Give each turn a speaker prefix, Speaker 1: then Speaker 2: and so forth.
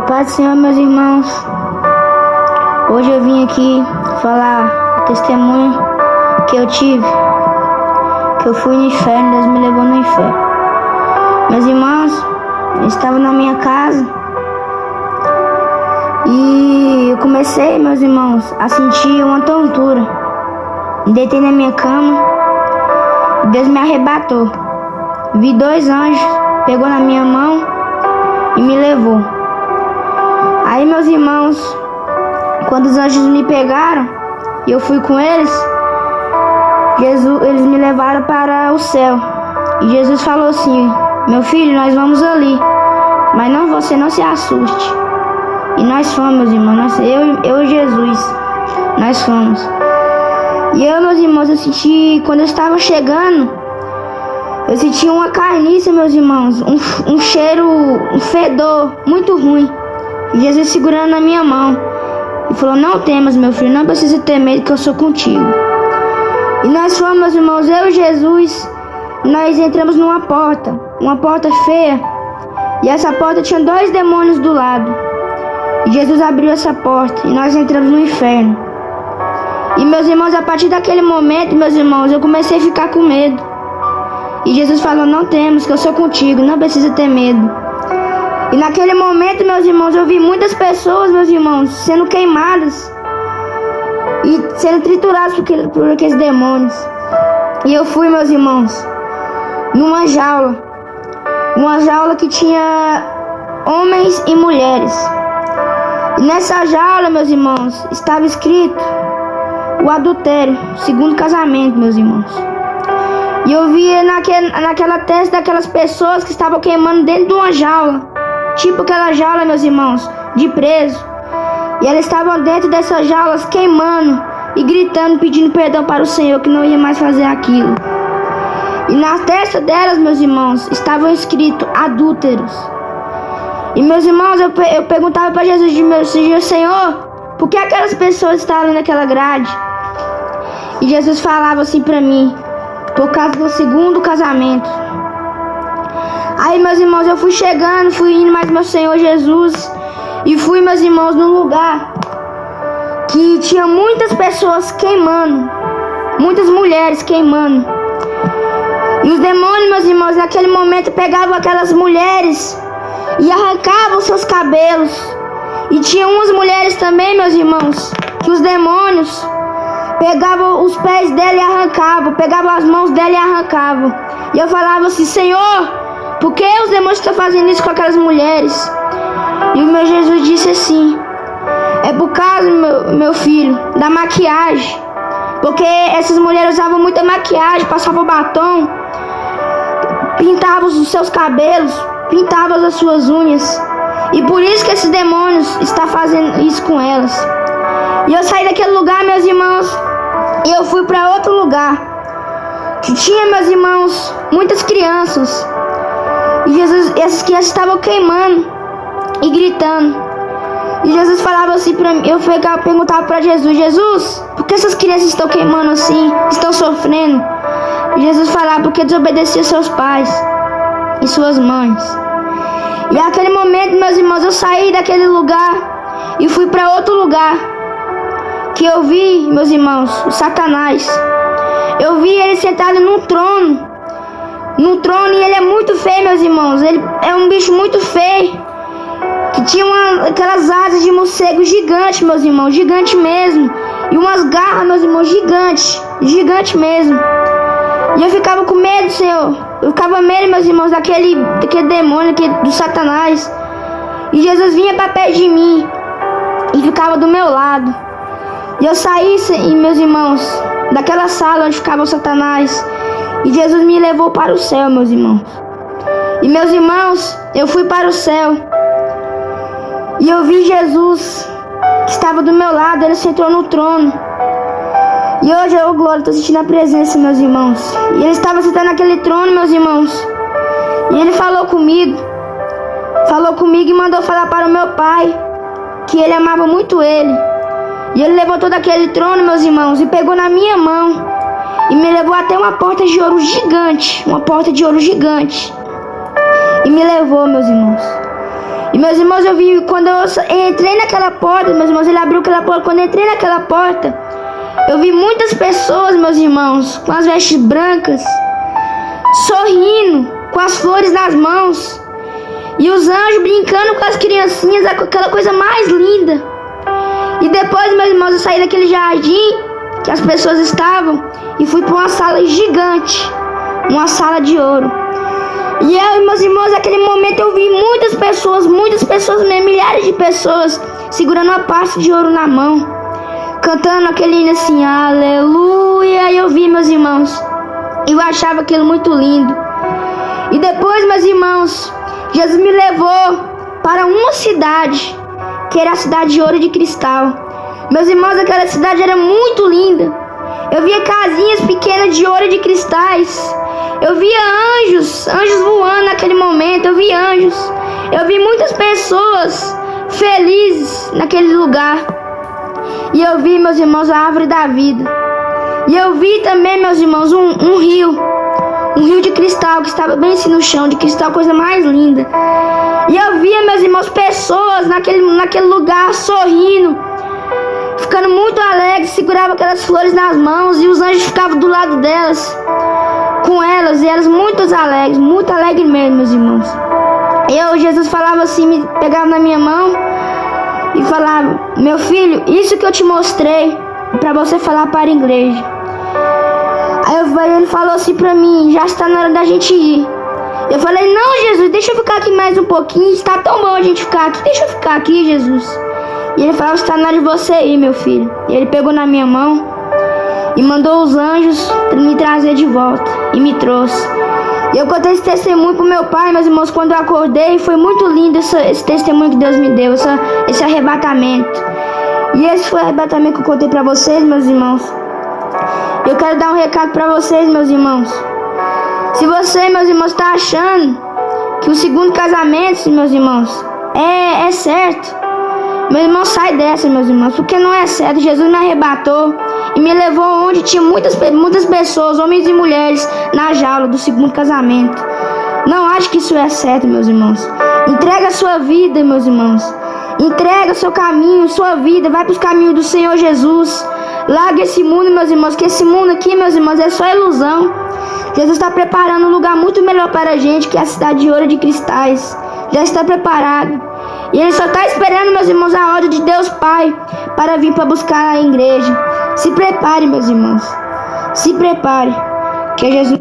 Speaker 1: Paz do Senhor, meus irmãos. Hoje eu vim aqui falar o testemunho que eu tive, que eu fui no inferno, Deus me levou no inferno. Meus irmãos, eu estava na minha casa e eu comecei, meus irmãos, a sentir uma tontura. Me deitei na minha cama e Deus me arrebatou. Vi 2 anjos, pegou na minha mão e me levou. Aí, meus irmãos, quando os anjos me pegaram e eu fui com eles, eles me levaram para o céu. E Jesus falou assim: meu filho, nós vamos ali, mas você não se assuste. E nós fomos, meus irmãos, eu e Jesus, nós fomos. E eu, meus irmãos, eu senti, quando eu estava chegando, eu senti uma carniça, meus irmãos, um cheiro, um fedor muito ruim. E Jesus segurando na minha mão e falou: não temas, meu filho, não precisa ter medo, que eu sou contigo. E nós fomos, meus irmãos, eu e Jesus, nós entramos numa porta, uma porta feia. E essa porta tinha 2 demônios do lado. E Jesus abriu essa porta e nós entramos no inferno. E, meus irmãos, a partir daquele momento, meus irmãos, eu comecei a ficar com medo. E Jesus falou: não temas, que eu sou contigo, não precisa ter medo. E naquele momento, meus irmãos, eu vi muitas pessoas, meus irmãos, sendo queimadas e sendo trituradas por aqueles demônios. E eu fui, meus irmãos, numa jaula. Uma jaula que tinha homens e mulheres. E nessa jaula, meus irmãos, estava escrito o adultério, segundo casamento, meus irmãos. E eu via naquela testa daquelas pessoas que estavam queimando dentro de uma jaula. Tipo aquela jaula, meus irmãos, de preso. E elas estavam dentro dessas jaulas queimando e gritando, pedindo perdão para o Senhor, que não ia mais fazer aquilo. E na testa delas, meus irmãos, estavam escritos adúlteros. E, meus irmãos, eu perguntava para Jesus: Senhor, por que aquelas pessoas estavam naquela grade? E Jesus falava assim para mim: por causa do segundo casamento. Aí, meus irmãos, eu fui chegando, fui indo mais, meu Senhor Jesus. E fui, meus irmãos, num lugar que tinha muitas pessoas queimando, muitas mulheres queimando. E os demônios, meus irmãos, naquele momento pegavam aquelas mulheres e arrancavam seus cabelos. E tinha umas mulheres também, meus irmãos, que os demônios pegavam os pés dela e arrancavam, pegavam as mãos dela e arrancavam. E eu falava assim: Senhor, por que os demônios estão fazendo isso com aquelas mulheres? E o meu Jesus disse assim: é por causa, meu filho, da maquiagem. Porque essas mulheres usavam muita maquiagem, passavam batom, pintavam os seus cabelos, pintavam as suas unhas. E por isso que esses demônios estão fazendo isso com elas. E eu saí daquele lugar, meus irmãos, e eu fui para outro lugar que tinha, meus irmãos, muitas crianças. E Jesus, essas crianças estavam queimando e gritando. E Jesus falava assim para mim, eu perguntava para Jesus: Jesus, por que essas crianças estão queimando assim, estão sofrendo? E Jesus falava: porque desobedeciam seus pais e suas mães. E naquele momento, meus irmãos, eu saí daquele lugar e fui para outro lugar que eu vi, meus irmãos, o Satanás. Eu vi ele sentado num trono, e ele é muito feio, meus irmãos. Ele é um bicho muito feio, que tinha aquelas asas de morcego gigante, meus irmãos, gigante mesmo. E umas garras, meus irmãos, gigante mesmo. E eu ficava com medo, Senhor. Eu ficava com medo, meus irmãos, daquele demônio, do Satanás. E Jesus vinha para perto de mim e ficava do meu lado. E eu saí, meus irmãos, daquela sala onde ficava o Satanás. E Jesus me levou para o céu, meus irmãos. E, meus irmãos, eu fui para o céu. E eu vi Jesus, que estava do meu lado. Ele sentou no trono. E hoje, glória, estou sentindo a presença, meus irmãos. E ele estava sentado naquele trono, meus irmãos. E ele falou comigo e mandou falar para o meu pai que ele amava muito ele. E ele levantou daquele trono, meus irmãos, e pegou na minha mão e me levou até uma porta de ouro gigante. E me levou, meus irmãos. E meus irmãos, eu vi quando eu entrei naquela porta, meus irmãos, ele abriu aquela porta. Quando eu entrei naquela porta, eu vi muitas pessoas, meus irmãos, com as vestes brancas, sorrindo, com as flores nas mãos. E os anjos brincando com as criancinhas, aquela coisa mais linda. E depois, meus irmãos, eu saí daquele jardim que as pessoas estavam e fui para uma sala gigante, uma sala de ouro. E eu, meus irmãos, naquele momento eu vi muitas pessoas mesmo, milhares de pessoas, segurando uma pasta de ouro na mão, cantando aquele hino assim, aleluia. E eu vi, meus irmãos, eu achava aquilo muito lindo. E depois, meus irmãos, Jesus me levou para uma cidade, que era a cidade de Ouro de Cristal. Meus irmãos, aquela cidade era muito linda. Eu via casinhas pequenas de ouro de cristais. Eu via anjos voando naquele momento. Eu vi anjos. Eu vi muitas pessoas felizes naquele lugar. E eu vi, meus irmãos, a árvore da vida. E eu vi também, meus irmãos, um rio de cristal que estava bem assim no chão, de cristal, coisa mais linda. E eu via, meus irmãos, pessoas naquele lugar sorrindo, ficando muito alegres, seguravam aquelas flores nas mãos, e os anjos ficavam do lado delas, com elas, e elas muito alegres mesmo, meus irmãos. Jesus falava assim, me pegava na minha mão e falava, meu filho, isso que eu te mostrei para você falar para a igreja. Aí ele falou assim pra mim, já está na hora da gente ir. Eu falei, não, Jesus, deixa eu ficar aqui mais um pouquinho, está tão bom a gente ficar aqui, deixa eu ficar aqui, Jesus. E ele falou, está na hora de você ir, meu filho. E ele pegou na minha mão e mandou os anjos me trazer de volta, e me trouxe. E eu contei esse testemunho pro meu pai, meus irmãos, quando eu acordei. Foi muito lindo esse testemunho que Deus me deu, esse arrebatamento. E esse foi o arrebatamento que eu contei pra vocês, meus irmãos. Eu quero dar um recado pra vocês, meus irmãos. Se você, meus irmãos, está achando que o segundo casamento, meus irmãos, é certo, meu irmão, sai dessa, meus irmãos, porque não é certo. Jesus me arrebatou e me levou onde tinha muitas pessoas, homens e mulheres, na jaula do segundo casamento. Não acho que isso é certo, meus irmãos. Entrega a sua vida, meus irmãos. Entrega o seu caminho, sua vida. Vai para os caminhos do Senhor Jesus. Larga esse mundo, meus irmãos, que esse mundo aqui, meus irmãos, é só ilusão. Jesus está preparando um lugar muito melhor para a gente, que é a cidade de Ouro de Cristais. Já está preparado. E Ele só está esperando, meus irmãos, a ordem de Deus Pai para vir para buscar a igreja. Se prepare, meus irmãos. Se prepare. Que Jesus...